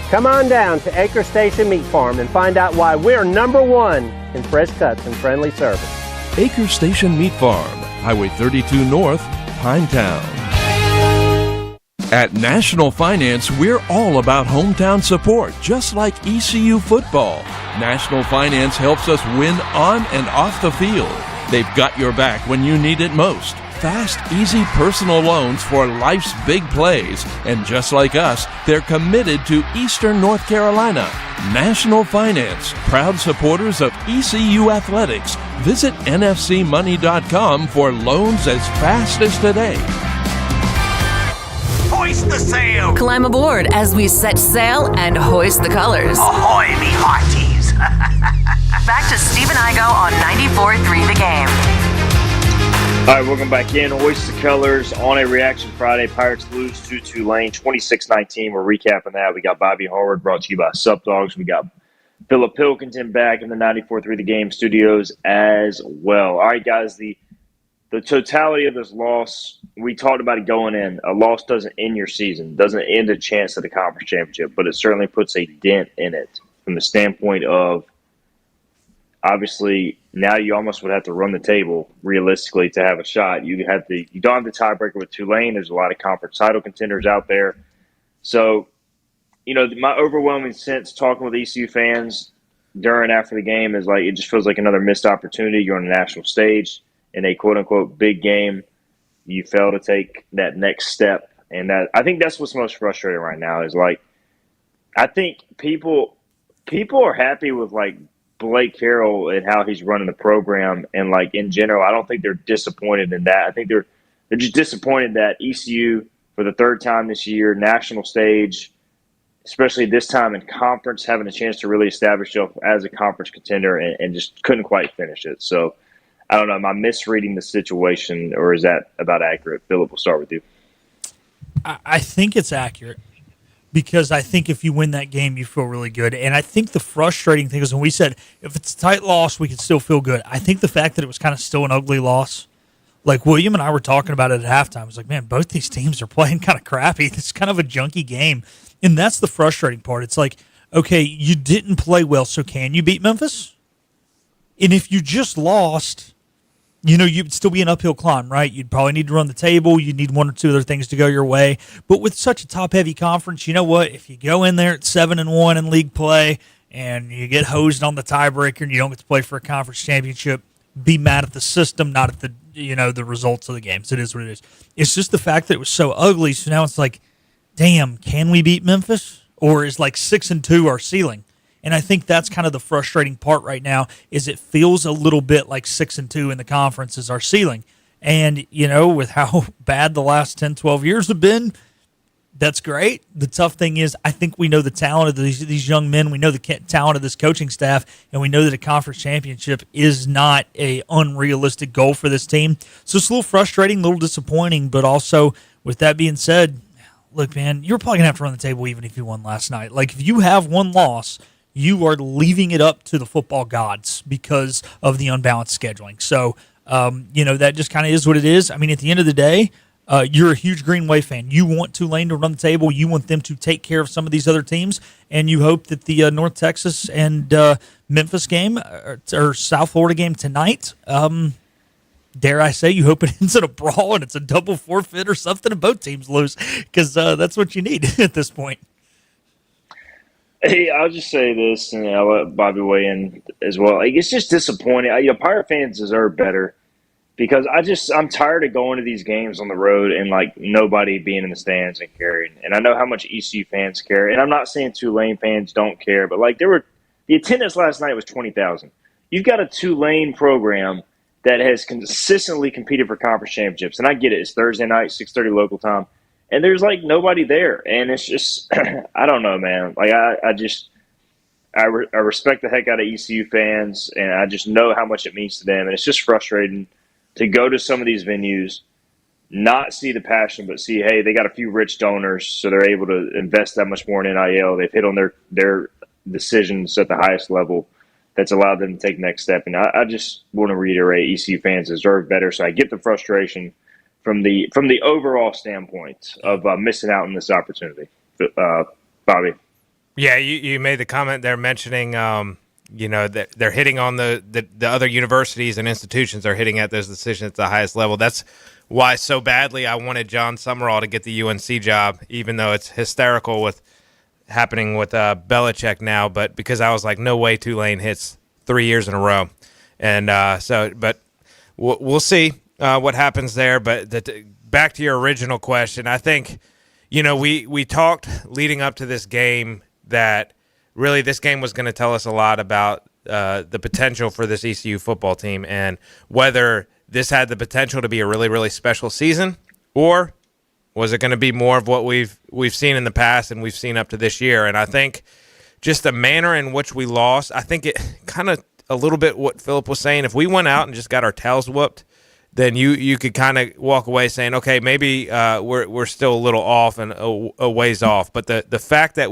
Come on down to Acre Station Meat Farm and find out why we're #1 in fresh cuts and friendly service. Acre Station Meat Farm, Highway 32 North, Pinetown. At National Finance, we're all about hometown support, just like ECU football. National Finance helps us win on and off the field. They've got your back when you need it most. Fast, easy personal loans for life's big plays. And just like us, they're committed to Eastern North Carolina. National Finance, proud supporters of ECU athletics. Visit nfcmoney.com for loans as fast as today. Hoist the sail! Climb aboard as we set sail and hoist the colors. Ahoy, me hearties! Back to Steve and Igo on 94.3 The Game. All right, welcome back in. Hoist the colors on a Reaction Friday. Pirates lose to Tulane 26-19. We're recapping that. We got Bobby Harward, brought to you by Sup Dogs. We got Philip Pilkington back in the 94.3 The Game studios as well. All right, guys, the totality of this loss, we talked about it going in. A loss doesn't end your season, doesn't end a chance at the conference championship, but it certainly puts a dent in it from the standpoint of, obviously, now you almost would have to run the table realistically to have a shot. You don't have the tiebreaker with Tulane. There's a lot of conference title contenders out there. So, my overwhelming sense talking with ECU fans during and after the game is like, it just feels like another missed opportunity. You're on a national stage in a quote-unquote big game. You fail to take that next step. And I think that's what's most frustrating right now is, like, I think people are happy with, like, Blake Carroll and how he's running the program. And, like, in general, I don't think they're disappointed in that. I think they're just disappointed that ECU, for the third time this year, national stage, especially this time in conference, having a chance to really establish yourself as a conference contender and just couldn't quite finish it. So, I don't know. Am I misreading the situation, or is that about accurate? Philip, we'll start with you. I think it's accurate because I think if you win that game, you feel really good. And I think the frustrating thing is when we said if it's a tight loss, we can still feel good. I think the fact that it was kind of still an ugly loss, like William and I were talking about it at halftime, I was like, man, both these teams are playing kind of crappy. It's kind of a junky game. And that's the frustrating part. It's like, okay, you didn't play well, so can you beat Memphis? And if you just lost, you'd still be an uphill climb, right? You'd probably need to run the table. You'd need one or two other things to go your way. But with such a top-heavy conference, you know what? If you go in there at 7-1 in league play and you get hosed on the tiebreaker and you don't get to play for a conference championship, be mad at the system, not at the results of the games. It is what it is. It's just the fact that it was so ugly. So now it's like, damn, can we beat Memphis? Or is like 6-2 our ceiling? And I think that's kind of the frustrating part right now is it feels a little bit like 6-2 in the conference is our ceiling. And, with how bad the last 10, 12 years have been, that's great. The tough thing is I think we know the talent of these young men. We know the talent of this coaching staff, and we know that a conference championship is not a unrealistic goal for this team. So it's a little frustrating, a little disappointing, but also with that being said, look, man, you're probably going to have to run the table even if you won last night. Like, if you have one loss, you are leaving it up to the football gods because of the unbalanced scheduling. So, that just kind of is what it is. I mean, at the end of the day, you're a huge Green Wave fan. You want Tulane to run the table. You want them to take care of some of these other teams, and you hope that the North Texas and Memphis game or South Florida game tonight, dare I say, you hope it ends in a brawl and it's a double forfeit or something and both teams lose because that's what you need at this point. Hey, I'll just say this, and I'll let Bobby weigh in as well. Like, it's just disappointing. Pirate fans deserve better. because I'm tired of going to these games on the road and like nobody being in the stands and caring. And I know how much ECU fans care, and I'm not saying Tulane fans don't care, but like the attendance last night was 20,000. You've got a Tulane program that has consistently competed for conference championships, and I get it. It's Thursday night, 6:30 local time, and there's like nobody there, and it's just I don't know, man. Like I respect the heck out of ECU fans, and I just know how much it means to them, and it's just frustrating to go to some of these venues, not see the passion, but see, hey, they got a few rich donors, so they're able to invest that much more in NIL. They've hit on their decisions at the highest level that's allowed them to take the next step. And I just want to reiterate, ECU fans deserve better. So I get the frustration from the overall standpoint of missing out on this opportunity. Bobby. Yeah, you made the comment there mentioning, that they're hitting on the other universities and institutions are hitting at those decisions at the highest level. That's why so badly I wanted John Summerall to get the UNC job, even though it's hysterical with happening with Belichick now. But because I was like, no way Tulane hits 3 years in a row. And but we'll see what happens there. But back to your original question, I think, we talked leading up to this game that really this game was going to tell us a lot about the potential for this ECU football team and whether this had the potential to be a really, really special season, or was it going to be more of what we've seen in the past and we've seen up to this year. And I think just the manner in which we lost, I think it kind of a little bit what Philip was saying. If we went out and just got our tails whooped, then you could kind of walk away saying, okay, maybe we're still a little off and a ways off. But the fact that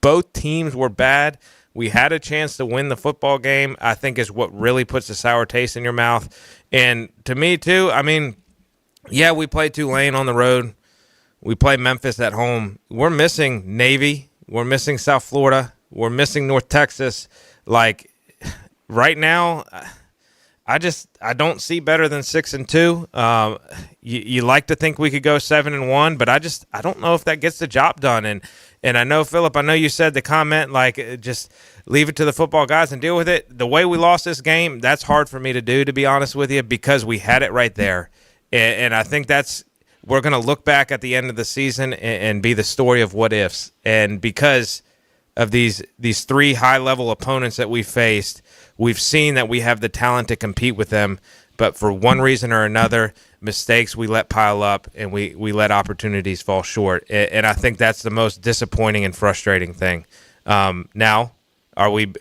both teams were bad, we had a chance to win the football game, I think is what really puts a sour taste in your mouth. And to me, too, I mean, yeah, we play Tulane on the road. We play Memphis at home. We're missing Navy. We're missing South Florida. We're missing North Texas. Like, right now, I don't see better than 6-2. You like to think we could go 7-1, but I don't know if that gets the job done. And I know, Philip, I know you said the comment, like, just leave it to the football guys and deal with it. The way we lost this game, that's hard for me to do, to be honest with you, because we had it right there. And I think we're going to look back at the end of the season and be the story of what ifs. And because of these three high-level opponents that we faced, we've seen that we have the talent to compete with them. But for one reason or another, mistakes we let pile up and we let opportunities fall short. And I think that's the most disappointing and frustrating thing. Now, are we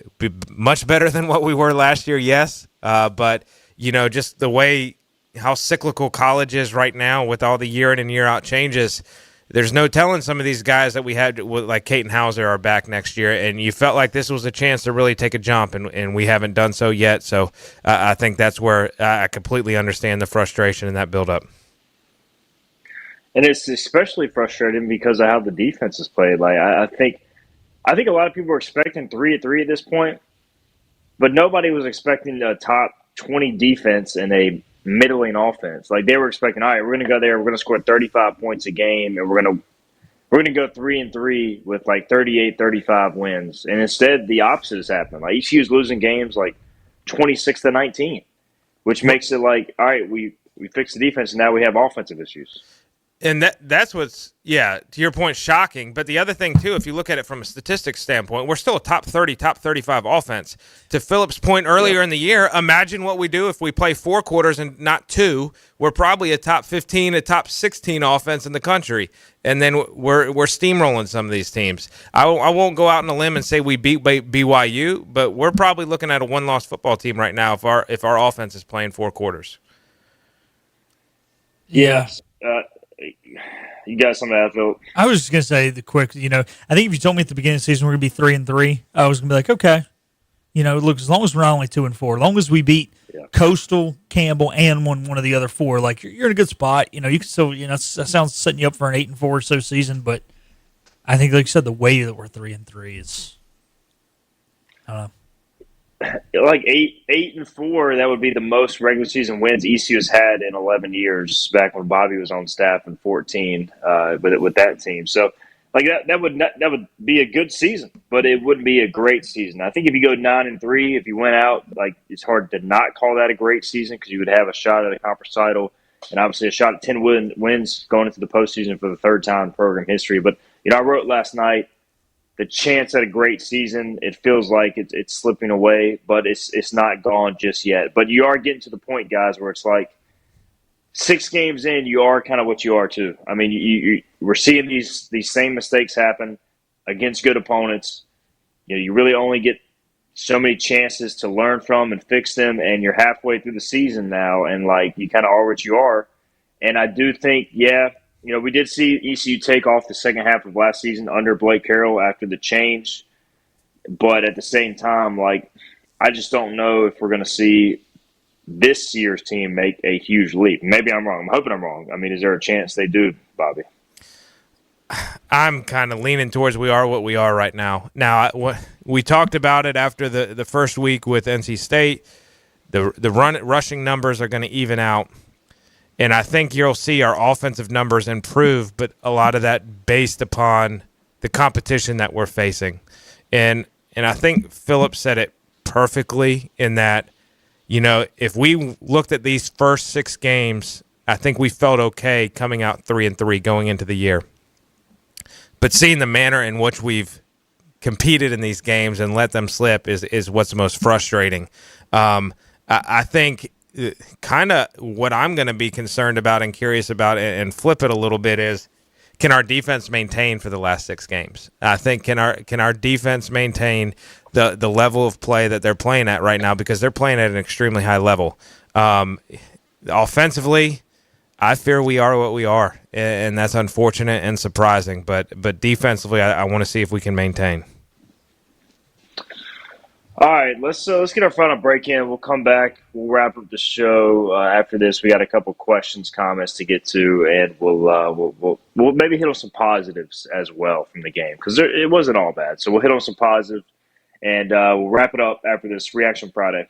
much better than what we were last year? Yes. But, just the way how cyclical college is right now with all the year in and year out changes, there's no telling some of these guys that we had, like Caton Hauser, are back next year, and you felt like this was a chance to really take a jump, and we haven't done so yet. So I think that's where I completely understand the frustration in that buildup. And it's especially frustrating because of how the defense is played. Like I think a lot of people were expecting 3-3 at this point, but nobody was expecting a top 20 defense and a middling offense. Like they were expecting, all right, we're going to go there, we're going to score 35 points a game, and we're going to go 3-3 with like 38-35 wins. And instead, the opposite has happened. Like ECU's losing games like 26-19, which makes it like, all right, we fixed the defense, and now we have offensive issues. And that's what's, to your point, shocking. But the other thing, too, if you look at it from a statistics standpoint, we're still a top 30, top 35 offense. To Philip's point earlier in the year, imagine what we do if we play 4 quarters and not 2. We're probably a top 15, a top 16 offense in the country. And then we're steamrolling some of these teams. I won't go out on a limb and say we beat BYU, but we're probably looking at a one-loss football team right now if our offense is playing 4 quarters. Yeah. You got something to add, Phil? I was just going to say the quick, I think if you told me at the beginning of the season we're going to be 3-3, I was going to be like, okay. Look, as long as we're not only 2-4, as long as we beat Coastal, Campbell, and one of the other 4, like you're in a good spot. You can still, that sounds setting you up for an 8-4 or so season, but I think, like you said, the way that we're 3-3 is, I don't know. Like 8-4, that would be the most regular season wins ECU has had in 11 years. Back when Bobby was on staff in 14, with that team. So like that would be a good season, but it wouldn't be a great season. I think if you go 9-3, if you went out, like it's hard to not call that a great season because you would have a shot at a conference title and obviously a shot at 10 wins going into the postseason for the third time in program history. But I wrote last night the chance at a great season. It feels like it's slipping away, but it's not gone just yet. But you are getting to the point, guys, where it's like 6 games in, you are kind of what you are too. I mean, we're seeing these same mistakes happen against good opponents. You really only get so many chances to learn from and fix them, and you're halfway through the season now, and like you kind of are what you are. And I do think, we did see ECU take off the second half of last season under Blake Carroll after the change, but at the same time, like I just don't know if we're going to see this year's team make a huge leap. Maybe I'm wrong. I'm hoping I'm wrong. I mean, is there a chance they do, Bobby? I'm kind of leaning towards we are what we are right now. Now, we talked about it after the first week with NC State. The rushing numbers are going to even out, and I think you'll see our offensive numbers improve, but a lot of that based upon the competition that we're facing. And I think Philip said it perfectly in that, if we looked at these first 6 games, I think we felt okay coming out 3-3 going into the year. But seeing the manner in which we've competed in these games and let them slip is what's most frustrating. I think kind of what I'm going to be concerned about and curious about and flip it a little bit is, can our defense maintain for the last 6 games? I think can our defense maintain the level of play that they're playing at right now, because they're playing at an extremely high level. Offensively, I fear we are what we are, and that's unfortunate and surprising. But defensively, I want to see if we can maintain. All right, let's get our final break in. We'll come back. We'll wrap up the show after this. We got a couple questions, comments to get to, and we'll maybe hit on some positives as well from the game, because it wasn't all bad. So we'll hit on some positives, and we'll wrap it up after this Reaction Friday.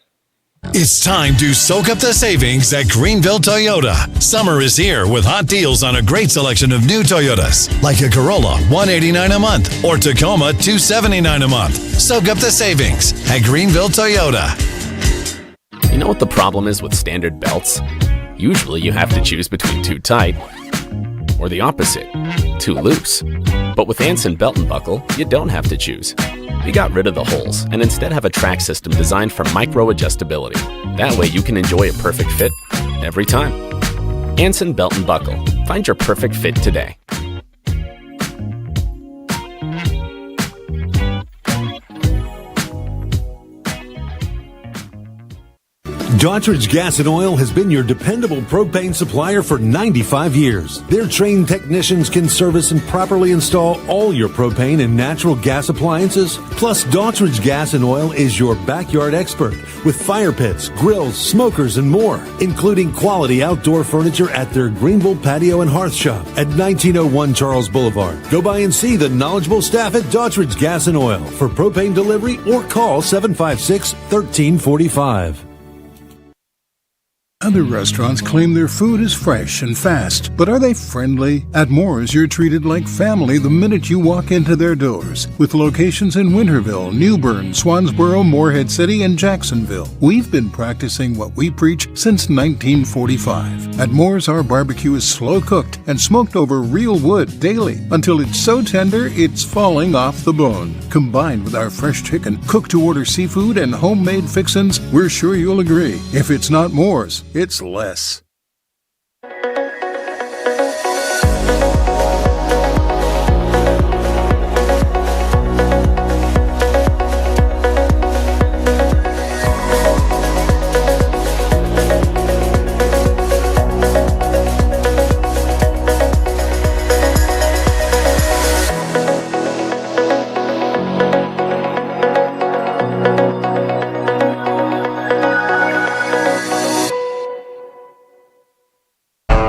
It's time to soak up the savings at Greenville Toyota. Summer is here with hot deals on a great selection of new Toyotas, like a Corolla, $189 a month, or Tacoma, $279 a month. Soak up the savings at Greenville Toyota. You know what the problem is with standard belts? Usually you have to choose between too tight or the opposite, too loose. But with Anson Belt and Buckle, you don't have to choose. We got rid of the holes and instead have a track system designed for micro-adjustability. That way you can enjoy a perfect fit every time. Anson Belt and Buckle. Find your perfect fit today. Daughtridge Gas and Oil has been your dependable propane supplier for 95 years. Their trained technicians can service and properly install all your propane and natural gas appliances. Plus, Daughtridge Gas and Oil is your backyard expert with fire pits, grills, smokers, and more, including quality outdoor furniture at their Greenville Patio and Hearth Shop at 1901 Charles Boulevard. Go by and see the knowledgeable staff at Daughtridge Gas and Oil for propane delivery or call 756-1345. Other restaurants claim their food is fresh and fast, but are they friendly? At Moore's, you're treated like family the minute you walk into their doors. With locations in Winterville, New Bern, Swansboro, Morehead City, and Jacksonville, we've been practicing what we preach since 1945. At Moore's, our barbecue is slow cooked and smoked over real wood daily until it's so tender it's falling off the bone. Combined with our fresh chicken, cooked-to-order seafood, and homemade fixins, we're sure you'll agree. If it's not Moore's, it's less.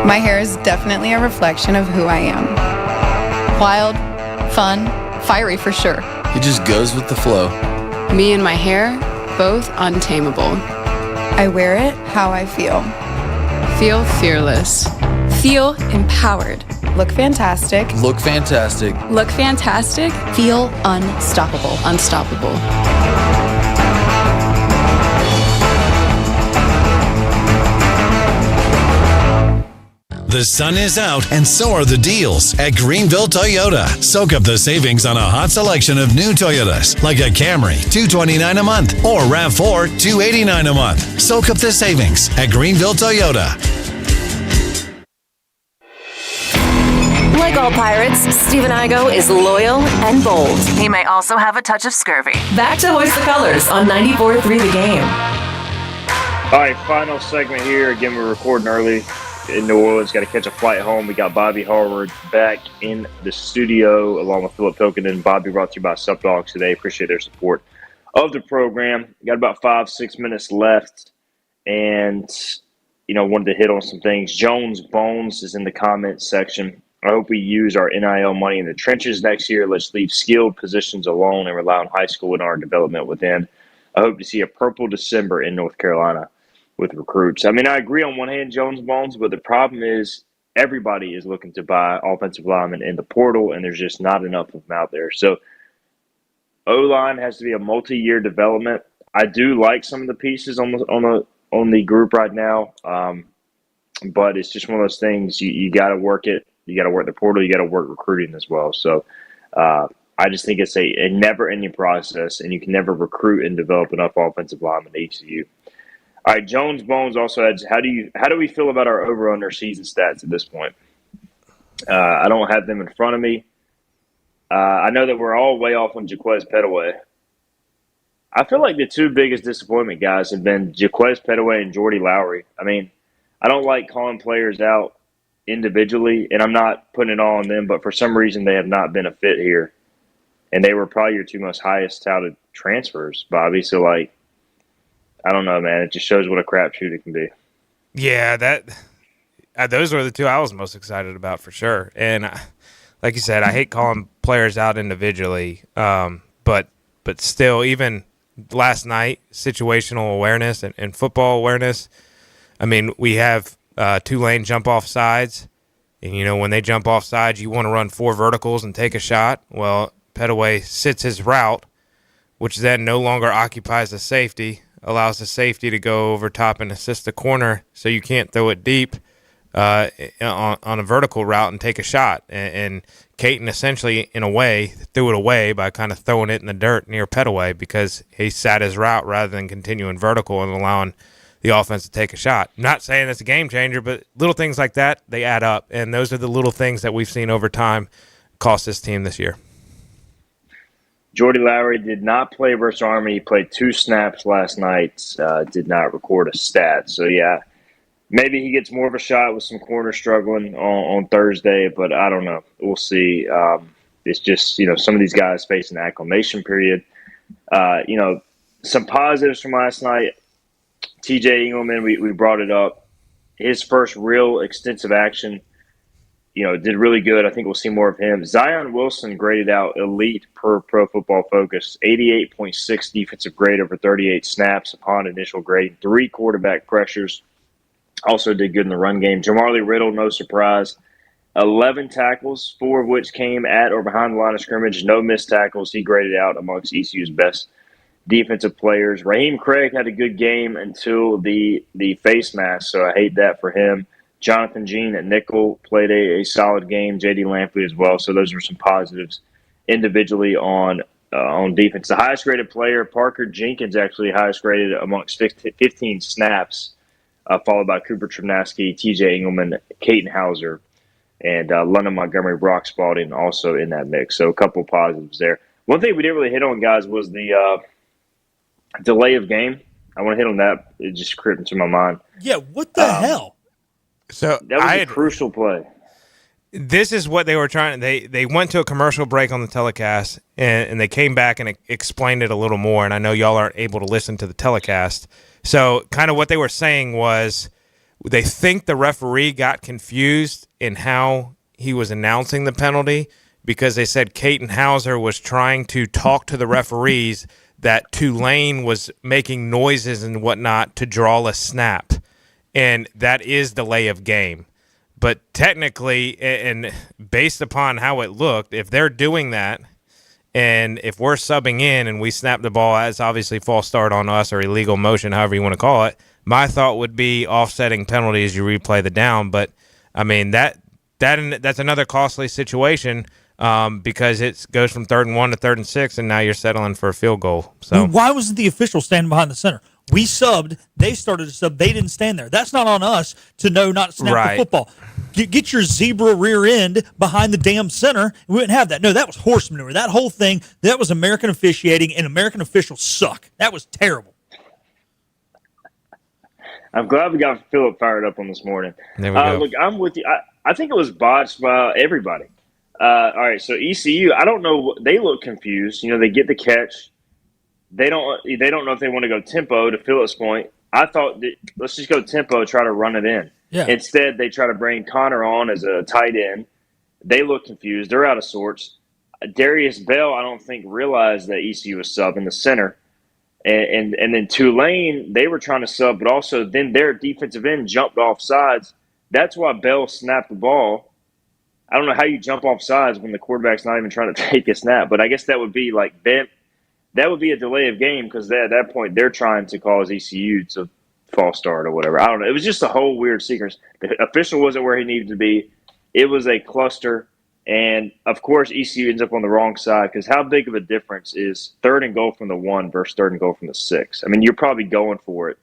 My hair is definitely a reflection of who I am. Wild, fun, fiery for sure. It just goes with the flow. Me and my hair, both untamable. I wear it how I feel. Feel fearless. Feel empowered. Look fantastic. Look fantastic. Look fantastic. Feel unstoppable. Unstoppable. The sun is out, and so are the deals at Greenville Toyota. Soak up the savings on a hot selection of new Toyotas, like a Camry, $229 a month, or RAV4, $289 a month. Soak up the savings at Greenville Toyota. Like all pirates, Stephen Igo is loyal and bold. He may also have a touch of scurvy. Back to Hoist the Colors on 94.3 The Game. All right, final segment here. Again, we're recording early in New Orleans. Got to catch a flight home. We got Bobby Harward back in the studio along with Philip Pilkington. Bobby brought to you by Sup Dogs today. Appreciate their support of the program. Got about 5-6 minutes left, and wanted to hit on some things. Jones Bones is in the comments section. I hope we use our NIL money in the trenches next year. Let's leave skilled positions alone and rely on high school and our development within. I hope to see a purple December in North Carolina with recruits. I mean, I agree on one hand, Jones Bones, but the problem is everybody is looking to buy offensive linemen in the portal, and there's just not enough of them out there. So O-line has to be a multi-year development. I do like some of the pieces on the group right now, but it's just one of those things. You got to work it. You got to work the portal. You got to work recruiting as well. So I just think it's a never-ending process, and you can never recruit and develop enough offensive linemen at ECU. All right, Jones Bones also adds, how do we feel about our over-under season stats at this point? I don't have them in front of me. I know that we're all way off on Jaquez Petaway. I feel like the two biggest disappointment guys have been Jaquez Petaway and Jordy Lowry. I mean, I don't like calling players out individually, and I'm not putting it all on them, but for some reason they have not been a fit here. And they were probably your two most highest touted transfers, Bobby. So, I don't know, man. It just shows what a crapshoot it can be. Yeah, those were the two I was most excited about for sure. And like you said, I hate calling players out individually, but still, even last night, situational awareness and football awareness. I mean, we have Tulane jump off sides, and when they jump off sides, you want to run 4 verticals and take a shot. Well, Petaway sits his route, which then no longer occupies the safety, allows the safety to go over top and assist the corner, so you can't throw it deep on a vertical route and take a shot. And Caton essentially, in a way, threw it away by kind of throwing it in the dirt near Petaway because he sat his route rather than continuing vertical and allowing the offense to take a shot. Not saying it's a game changer, but little things like that, they add up. And those are the little things that we've seen over time cost this team this year. Jordy Lowry did not play versus Army. He played 2 snaps last night, did not record a stat. So, yeah, maybe he gets more of a shot with some corners struggling on Thursday, but I don't know. We'll see. It's just, some of these guys face an acclimation period. Some positives from last night. TJ Engelman, we brought it up. His first real extensive action, did really good. I think we'll see more of him. Zion Wilson graded out elite per Pro Football Focus, 88.6 defensive grade over 38 snaps upon initial grading, 3 quarterback pressures. Also did good in the run game. Jamarly Riddle, no surprise, 11 tackles, 4 of which came at or behind the line of scrimmage. No missed tackles. He graded out amongst ECU's best defensive players. Raheem Craig had a good game until the face mask, so I hate that for him. Jonathan Jean at nickel played a solid game. J.D. Lampley as well. So those were some positives individually on defense. The highest graded player, Parker Jenkins, actually highest graded amongst 15 snaps, followed by Cooper Trinaski, T.J. Engelman, Caton Hauser, and London Montgomery, Brock Spalding also in that mix. So a couple of positives there. One thing we didn't really hit on, guys, was the delay of game. I want to hit on that. It just crept into my mind. Yeah, what the hell? So that was a crucial play. This is what they were trying. They went to a commercial break on the telecast, and they came back and explained it a little more. And I know y'all aren't able to listen to the telecast. So kind of what they were saying was they think the referee got confused in how he was announcing the penalty because they said Caton Hauser was trying to talk to the referees that Tulane was making noises and whatnot to draw a snap. And that is delay of game. But technically, and based upon how it looked, if they're doing that, and if we're subbing in and we snap the ball, that's obviously false start on us or illegal motion, however you want to call it. My thought would be offsetting penalties. You replay the down, but I mean that's another costly situation because it goes from 3rd and 1 to 3rd and 6, and now you're settling for a field goal. So why wasn't the official standing behind the center? We subbed. They started to sub. They didn't stand there. That's not on us to know not to snap the football. Get your zebra rear end behind the damn center. We wouldn't have that. No, that was horse manure. That whole thing, that was American officiating, and American officials suck. That was terrible. I'm glad we got Philip fired up on this morning. There we go. Look, I'm with you. I think it was botched by everybody. All right, so ECU, I don't know. They look confused. You know, they get the catch. They don't know if they want to go tempo, to Philip's point. I thought, let's just go tempo, try to run it in. Yeah. Instead, they try to bring Connor on as a tight end. They look confused. They're out of sorts. Darius Bell, I don't think, realized that ECU was sub in the center. And then Tulane, they were trying to sub, but also then their defensive end jumped off sides. That's why Bell snapped the ball. I don't know how you jump off sides when the quarterback's not even trying to take a snap, but I guess that would be like them. That would be a delay of game because at that point they're trying to cause ECU to false start or whatever. I don't know. It was just a whole weird sequence. The official wasn't where he needed to be. It was a cluster. And, of course, ECU ends up on the wrong side because how big of a difference is 3rd and goal from the 1 versus 3rd and goal from the 6? I mean, you're probably going for it.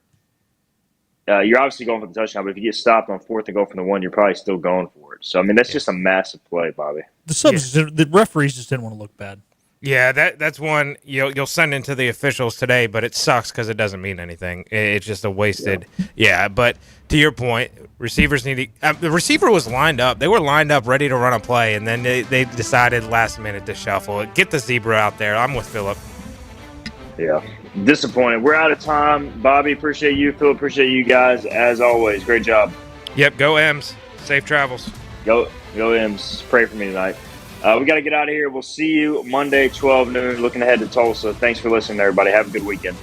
You're obviously going for the touchdown, but if you get stopped on 4th and goal from the 1, you're probably still going for it. So, I mean, that's just a massive play, Bobby. The referees just didn't want to look bad. Yeah, that's one you'll send into the officials today, but it sucks because it doesn't mean anything. It's just a wasted. Yeah, but to your point, receivers need to. The receiver was lined up. They were lined up, ready to run a play, and then they decided last minute to shuffle it. Get the zebra out there. I'm with Philip. Yeah, disappointed. We're out of time. Bobby, appreciate you. Philip, appreciate you guys as always. Great job. Yep, go M's. Safe travels. Go M's. Pray for me tonight. We got to get out of here. We'll see you Monday, 12 noon, looking ahead to Tulsa. Thanks for listening, everybody. Have a good weekend.